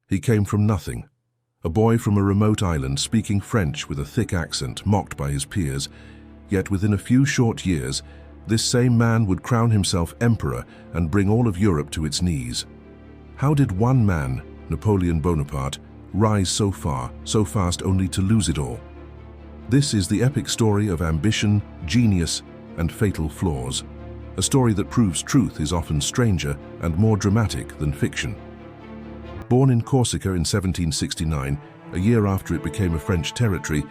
He came from nothing. A boy from a remote island speaking French with a thick accent, mocked by his peers. Yet within a few short years, this same man would crown himself emperor and bring all of Europe to its knees. How did one man, Napoleon Bonaparte, rise so far, so fast only to lose it all? This is the epic story of ambition, genius, and fatal flaws. A story that proves truth is often stranger and more dramatic than fiction. Born in Corsica in 1769, a year after it became a French territory,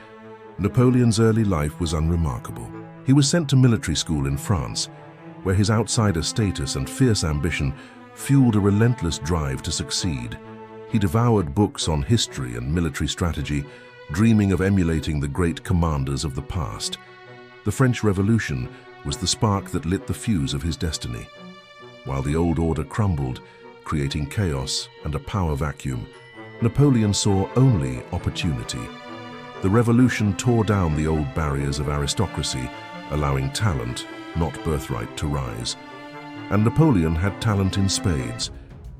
Napoleon's early life was unremarkable. He was sent to military school in France, where his outsider status and fierce ambition fueled a relentless drive to succeed. He devoured books on history and military strategy, dreaming of emulating the great commanders of the past. The French Revolution was the spark that lit the fuse of his destiny. While the old order crumbled, creating chaos and a power vacuum, Napoleon saw only opportunity. The revolution tore down the old barriers of aristocracy, allowing talent, not birthright, to rise. And Napoleon had talent in spades.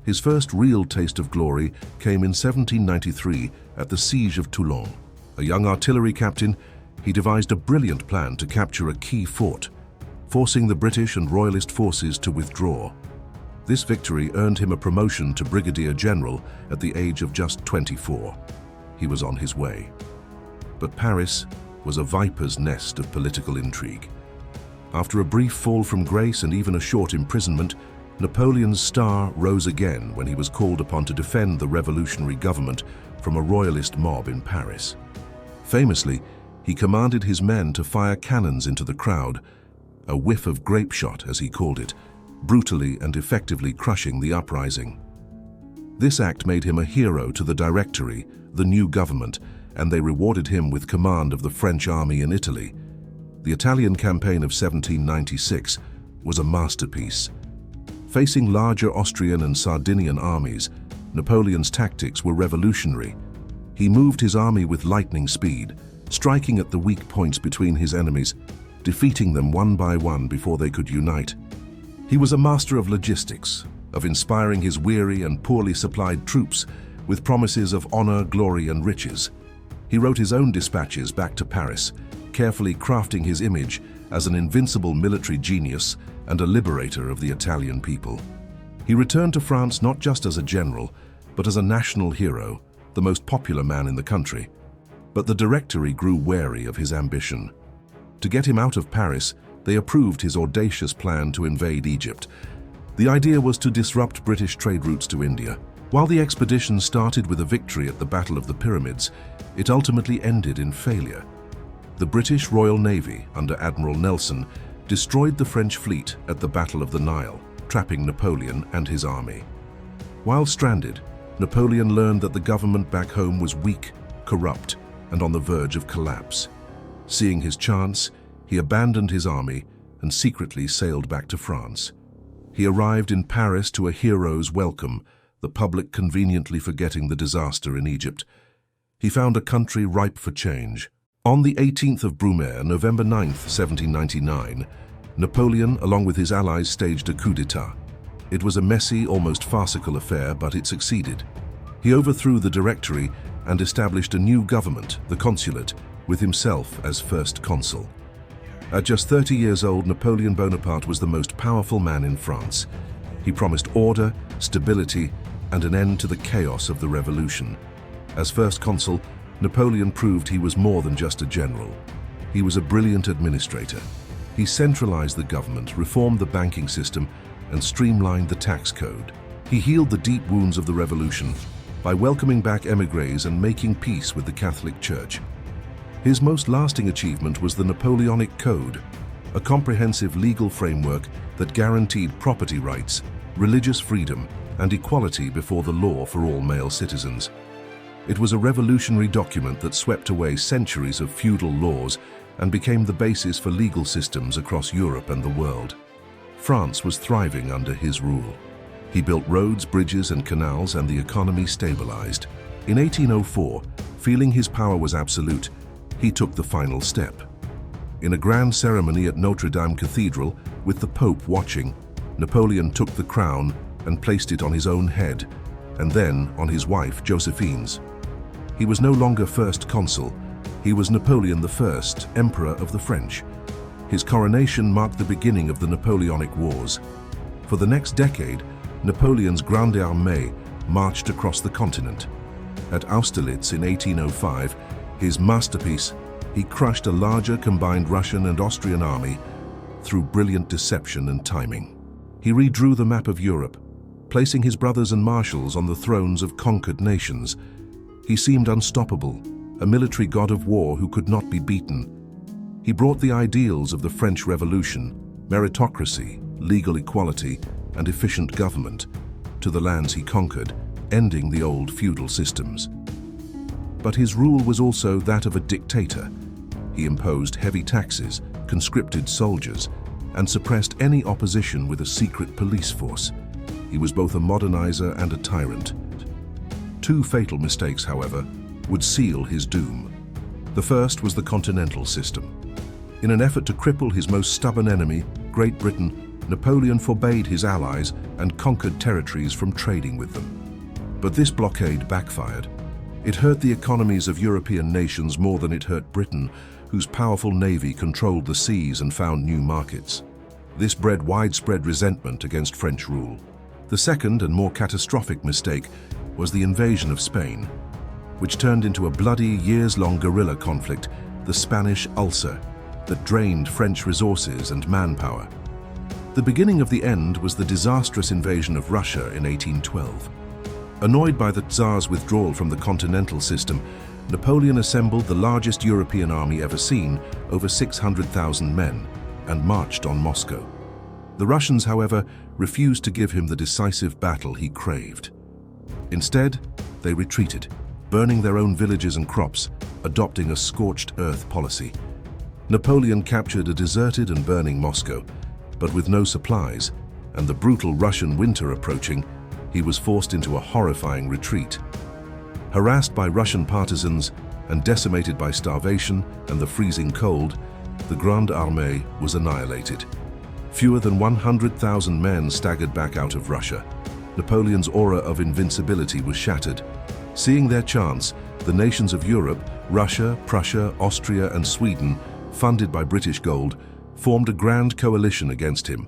His first real taste of glory came in 1793 at the Siege of Toulon. A young artillery captain, he devised a brilliant plan to capture a key fort, forcing the British and Royalist forces to withdraw. This victory earned him a promotion to brigadier general at the age of just 24. He was on his way. But Paris was a viper's nest of political intrigue. After a brief fall from grace and even a short imprisonment, Napoleon's star rose again when he was called upon to defend the revolutionary government from a royalist mob in Paris. Famously, he commanded his men to fire cannons into the crowd, a whiff of grape shot, as he called it, brutally and effectively crushing the uprising. This act made him a hero to the Directory, the new government, and they rewarded him with command of the French army in Italy. The Italian campaign of 1796 was a masterpiece. Facing larger Austrian and Sardinian armies, Napoleon's tactics were revolutionary. He moved his army with lightning speed, striking at the weak points between his enemies, defeating them one by one before they could unite. He was a master of logistics, of inspiring his weary and poorly supplied troops with promises of honor, glory, and riches. He wrote his own dispatches back to Paris, carefully crafting his image as an invincible military genius and a liberator of the Italian people. He returned to France not just as a general, but as a national hero, the most popular man in the country. But the Directory grew wary of his ambition. To get him out of Paris, they approved his audacious plan to invade Egypt. The idea was to disrupt British trade routes to India. While the expedition started with a victory at the Battle of the Pyramids, it ultimately ended in failure. The British Royal Navy, under Admiral Nelson, destroyed the French fleet at the Battle of the Nile, trapping Napoleon and his army. While stranded, Napoleon learned that the government back home was weak, corrupt, and on the verge of collapse. Seeing his chance, he abandoned his army and secretly sailed back to France. He arrived in Paris to a hero's welcome, the public conveniently forgetting the disaster in Egypt. He found a country ripe for change. On the 18th of Brumaire, November 9th, 1799, Napoleon, along with his allies, staged a coup d'etat. It was a messy, almost farcical affair, but it succeeded. He overthrew the Directory and established a new government, the Consulate, with himself as first consul. At just 30 years old, Napoleon Bonaparte was the most powerful man in France. He promised order, stability, and an end to the chaos of the revolution. As first consul, Napoleon proved he was more than just a general. He was a brilliant administrator. He centralized the government, reformed the banking system, and streamlined the tax code. He healed the deep wounds of the revolution by welcoming back émigrés and making peace with the Catholic Church. His most lasting achievement was the Napoleonic Code, a comprehensive legal framework that guaranteed property rights, religious freedom, and equality before the law for all male citizens. It was a revolutionary document that swept away centuries of feudal laws and became the basis for legal systems across Europe and the world. France was thriving under his rule. He built roads, bridges, and canals, and the economy stabilized. In 1804, feeling his power was absolute, he took the final step. In a grand ceremony at Notre Dame Cathedral, with the Pope watching, Napoleon took the crown and placed it on his own head, and then on his wife Josephine's. He was no longer first consul, he was Napoleon I, Emperor of the French. His coronation marked the beginning of the Napoleonic Wars. For the next decade, Napoleon's Grande Armée marched across the continent. At Austerlitz in 1805, his masterpiece, he crushed a larger combined Russian and Austrian army through brilliant deception and timing. He redrew the map of Europe, placing his brothers and marshals on the thrones of conquered nations. He seemed unstoppable, a military god of war who could not be beaten. He brought the ideals of the French Revolution, meritocracy, legal equality, and efficient government to the lands he conquered, ending the old feudal systems. But his rule was also that of a dictator. He imposed heavy taxes, conscripted soldiers, and suppressed any opposition with a secret police force. He was both a modernizer and a tyrant. Two fatal mistakes, however, would seal his doom. The first was the continental system. In an effort to cripple his most stubborn enemy, Great Britain, Napoleon forbade his allies and conquered territories from trading with them. But this blockade backfired. It hurt the economies of European nations more than it hurt Britain, whose powerful navy controlled the seas and found new markets. This bred widespread resentment against French rule. The second and more catastrophic mistake was the invasion of Spain, which turned into a bloody, years-long guerrilla conflict, the Spanish Ulcer, that drained French resources and manpower. The beginning of the end was the disastrous invasion of Russia in 1812. Annoyed by the Tsar's withdrawal from the continental system, Napoleon assembled the largest European army ever seen, over 600,000 men, and marched on Moscow. The Russians, however, refused to give him the decisive battle he craved. Instead, they retreated, burning their own villages and crops, adopting a scorched earth policy. Napoleon captured a deserted and burning Moscow, but with no supplies, and the brutal Russian winter approaching, he was forced into a horrifying retreat. Harassed by Russian partisans and decimated by starvation and the freezing cold, the Grande Armée was annihilated. Fewer than 100,000 men staggered back out of Russia. Napoleon's aura of invincibility was shattered. Seeing their chance, the nations of Europe, Russia, Prussia, Austria, and Sweden, funded by British gold, formed a grand coalition against him.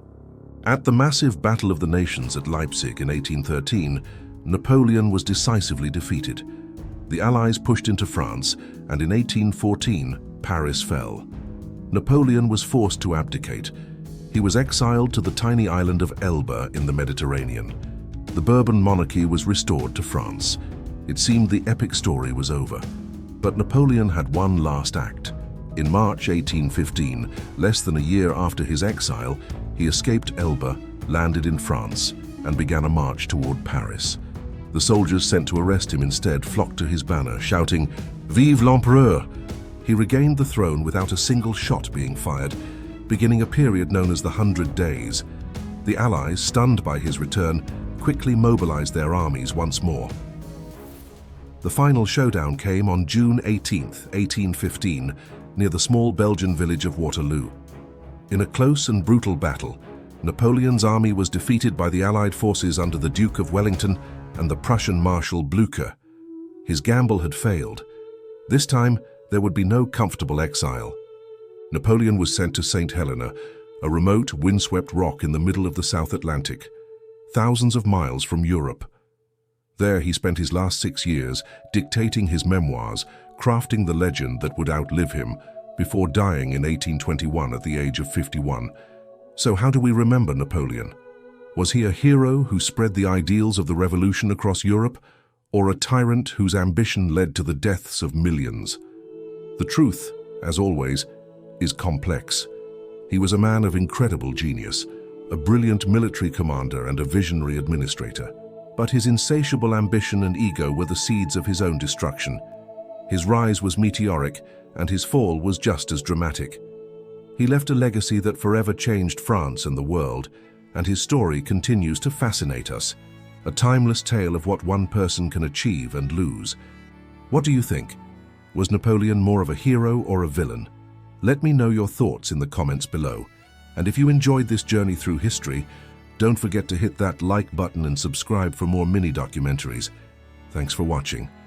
At the massive Battle of the Nations at Leipzig in 1813, Napoleon was decisively defeated. The Allies pushed into France, and in 1814, Paris fell. Napoleon was forced to abdicate. He was exiled to the tiny island of Elba in the Mediterranean. The Bourbon monarchy was restored to France. It seemed the epic story was over. But Napoleon had one last act. In March 1815, less than a year after his exile, he escaped Elba, landed in France, and began a march toward Paris. The soldiers sent to arrest him instead flocked to his banner, shouting, "Vive l'Empereur!" He regained the throne without a single shot being fired, beginning a period known as the 100 Days. The Allies, stunned by his return, quickly mobilized their armies once more. The final showdown came on June 18, 1815, near the small Belgian village of Waterloo. In a close and brutal battle, Napoleon's army was defeated by the Allied forces under the Duke of Wellington and the Prussian Marshal Blücher. His gamble had failed. This time, there would be no comfortable exile. Napoleon was sent to St. Helena, a remote, windswept rock in the middle of the South Atlantic, thousands of miles from Europe. There he spent his last 6 years dictating his memoirs, crafting the legend that would outlive him, before dying in 1821 at the age of 51. So how do we remember Napoleon? Was he a hero who spread the ideals of the revolution across Europe, or a tyrant whose ambition led to the deaths of millions? The truth, as always, is complex. He was a man of incredible genius, a brilliant military commander and a visionary administrator. But his insatiable ambition and ego were the seeds of his own destruction. His rise was meteoric, and his fall was just as dramatic. He left a legacy that forever changed France and the world, and his story continues to fascinate us, a timeless tale of what one person can achieve and lose. What do you think? Was Napoleon more of a hero or a villain? Let me know your thoughts in the comments below. And if you enjoyed this journey through history, Don't forget to hit that like button and subscribe for more mini documentaries. Thanks for watching.